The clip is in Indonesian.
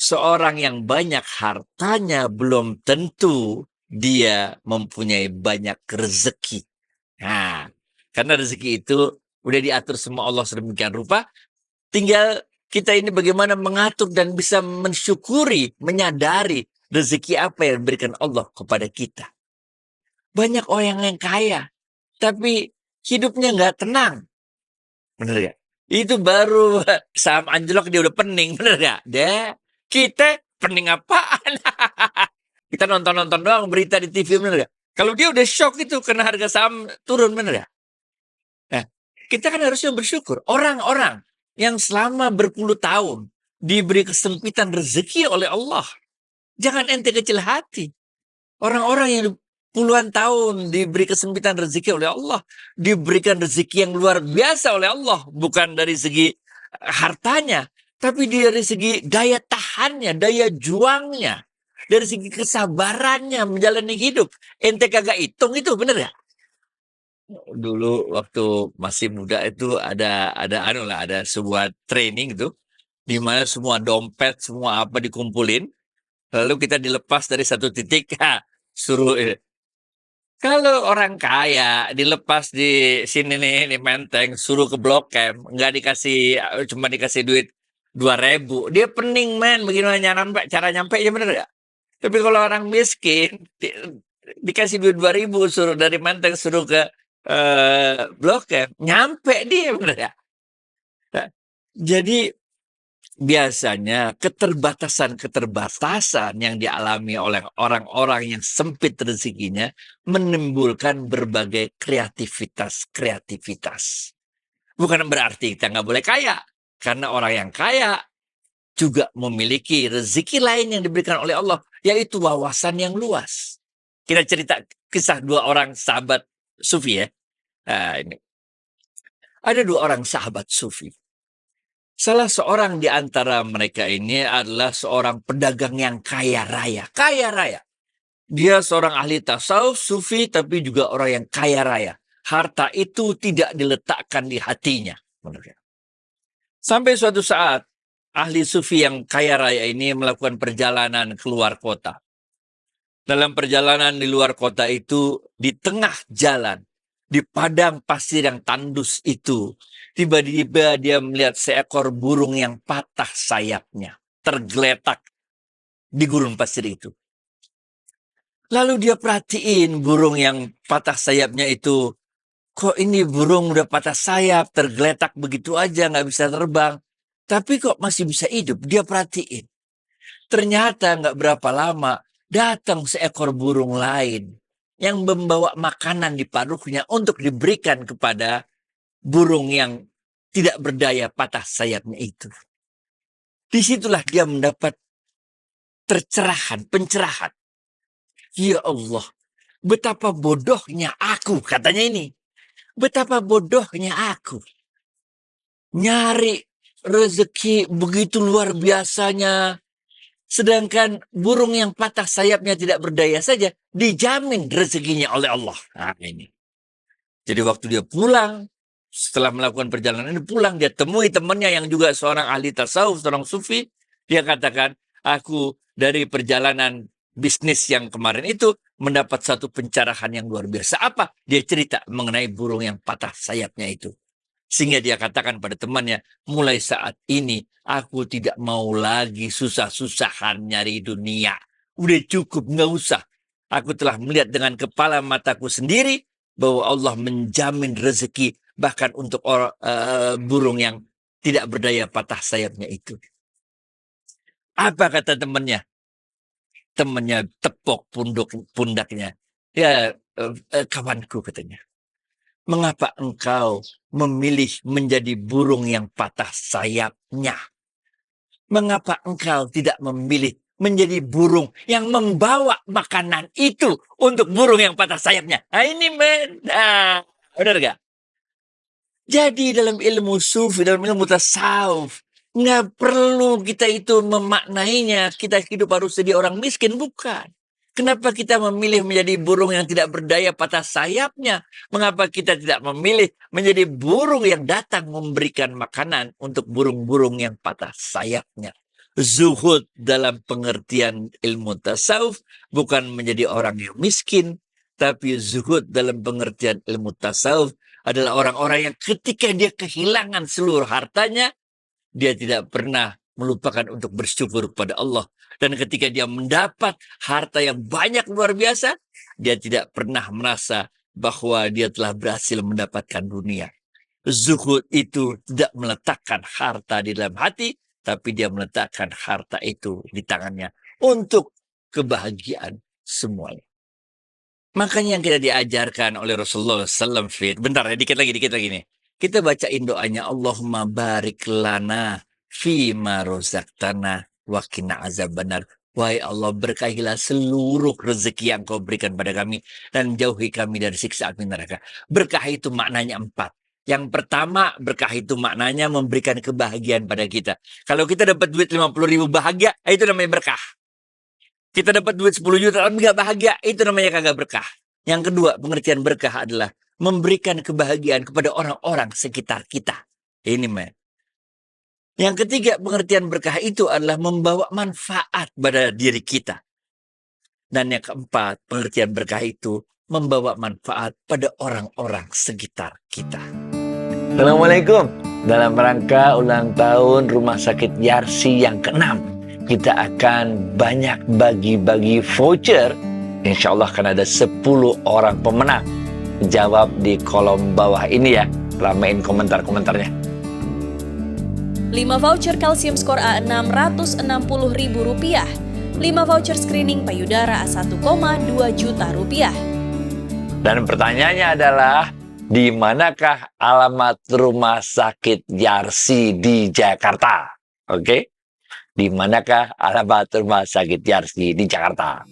seorang yang banyak hartanya belum tentu dia mempunyai banyak rezeki. Nah, karena rezeki itu udah diatur sama Allah sedemikian rupa, tinggal kita ini bagaimana mengatur dan bisa mensyukuri, menyadari rezeki apa yang diberikan Allah kepada kita. Banyak orang yang kaya, tapi hidupnya nggak tenang. Bener ya? Itu baru saham anjlok dia udah pening, bener gak? Kita pening apaan? Kita nonton-nonton doang berita di TV, bener gak? Kalau dia udah shock itu karena harga saham turun, bener gak? Nah, kita kan harusnya bersyukur. Orang-orang yang selama berpuluh tahun diberi kesempitan rezeki oleh Allah. Jangan ente kecil hati. Orang-orang yang puluhan tahun diberi kesempitan rezeki oleh Allah. Diberikan rezeki yang luar biasa oleh Allah. Bukan dari segi hartanya. Tapi dari segi daya tahannya, daya juangnya. Dari segi kesabarannya menjalani hidup. Ente kagak hitung itu, bener ya? Dulu waktu masih muda itu ada sebuah training itu di mana semua dompet, semua apa dikumpulin, lalu kita dilepas dari satu titik, suruh kalau orang kaya dilepas di sini nih di Menteng, suruh ke Blok M, nggak dikasih, cuma dikasih duit 2.000, dia pening men, bagaimana cara nyampe ya, bener gak? Tapi kalau orang miskin dikasih duit 2.000 suruh dari Menteng suruh ke Blok M, nyampe dia, bener ya? Nah, jadi biasanya keterbatasan-keterbatasan yang dialami oleh orang-orang yang sempit rezekinya menimbulkan berbagai kreativitas. Bukan berarti kita nggak boleh kaya. Karena orang yang kaya juga memiliki rezeki lain yang diberikan oleh Allah, yaitu wawasan yang luas. Kita cerita kisah dua orang sahabat sufi ya. Nah, ini. Ada dua orang sahabat sufi. Salah seorang di antara mereka ini adalah seorang pedagang yang kaya raya. Kaya raya. Dia seorang ahli tasawuf, sufi, tapi juga orang yang kaya raya. Harta itu tidak diletakkan di hatinya. Sampai suatu saat, ahli sufi yang kaya raya ini melakukan perjalanan keluar kota. Dalam perjalanan di luar kota itu, di tengah jalan, di padang pasir yang tandus itu, tiba-tiba dia melihat seekor burung yang patah sayapnya, tergeletak di gurun pasir itu. Lalu dia perhatiin burung yang patah sayapnya itu, kok ini burung udah patah sayap, tergeletak begitu aja, nggak bisa terbang. Tapi kok masih bisa hidup, dia perhatiin. Ternyata nggak berapa lama, datang seekor burung lain yang membawa makanan di paruhnya untuk diberikan kepada burung yang tidak berdaya patah sayapnya itu. Disitulah dia mendapat pencerahan. Ya Allah, betapa bodohnya aku, katanya ini. Betapa bodohnya aku. Nyari rezeki begitu luar biasanya. Sedangkan burung yang patah sayapnya tidak berdaya saja, dijamin rezekinya oleh Allah. Nah, ini. Jadi waktu dia pulang, setelah melakukan perjalanan ini pulang, dia temui temannya yang juga seorang ahli tasawuf, seorang sufi. Dia katakan, aku dari perjalanan bisnis yang kemarin itu mendapat satu pencerahan yang luar biasa. Apa? Dia cerita mengenai burung yang patah sayapnya itu. Sehingga dia katakan pada temannya, mulai saat ini aku tidak mau lagi susah-susahan nyari dunia. Udah cukup, nggak usah. Aku telah melihat dengan kepala mataku sendiri bahwa Allah menjamin rezeki bahkan untuk burung yang tidak berdaya patah sayapnya itu. Apa kata temannya? Temannya tepok pundaknya. Ya, kawanku katanya. Mengapa engkau memilih menjadi burung yang patah sayapnya? Mengapa engkau tidak memilih menjadi burung yang membawa makanan itu untuk burung yang patah sayapnya? Nah, ini beda. Benar gak? Jadi dalam ilmu sufi, dalam ilmu tasawuf, nggak perlu kita itu memaknainya, kita hidup harus jadi orang miskin, bukan. Kenapa kita memilih menjadi burung yang tidak berdaya patah sayapnya? Mengapa kita tidak memilih menjadi burung yang datang memberikan makanan untuk burung-burung yang patah sayapnya? Zuhud dalam pengertian ilmu tasawuf bukan menjadi orang yang miskin, tapi zuhud dalam pengertian ilmu tasawuf adalah orang-orang yang ketika dia kehilangan seluruh hartanya, dia tidak pernah melupakan untuk bersyukur kepada Allah. Dan ketika dia mendapat harta yang banyak luar biasa, dia tidak pernah merasa bahwa dia telah berhasil mendapatkan dunia. Zuhud itu tidak meletakkan harta di dalam hati, tapi dia meletakkan harta itu di tangannya untuk kebahagiaan semuanya. Makanya yang kita diajarkan oleh Rasulullah SAW, bentar ya, dikit lagi nih. Kita bacain doanya, Allahumma barik lana fima rozaktana wa qina azabannar. Wahai Allah, berkahilah seluruh rezeki yang kau berikan pada kami dan jauhi kami dari siksa api neraka. Berkah itu maknanya 4. Yang pertama, berkah itu maknanya memberikan kebahagiaan pada kita. Kalau kita dapat duit 50.000 bahagia, itu namanya berkah. Kita dapat duit 10 juta tapi nggak bahagia, itu namanya kagak berkah. Yang kedua, pengertian berkah adalah memberikan kebahagiaan kepada orang-orang sekitar kita. Ini men. Yang ketiga, pengertian berkah itu adalah membawa manfaat pada diri kita. Dan yang keempat, pengertian berkah itu membawa manfaat pada orang-orang sekitar kita. Assalamualaikum. Dalam rangka ulang tahun Rumah Sakit Yarsi yang ke-6, kita akan banyak bagi-bagi voucher. Insya Allah akan ada 10 orang pemenang. Jawab di kolom bawah ini ya. Ramein komentar-komentarnya. 5 voucher kalsium skor A6 Rp160.000. 5 voucher screening payudara A1,2 juta rupiah. Dan pertanyaannya adalah, di manakah alamat Rumah Sakit Yarsi di Jakarta? Oke? Di manakah alamat Rumah Sakit Yarsi di Jakarta?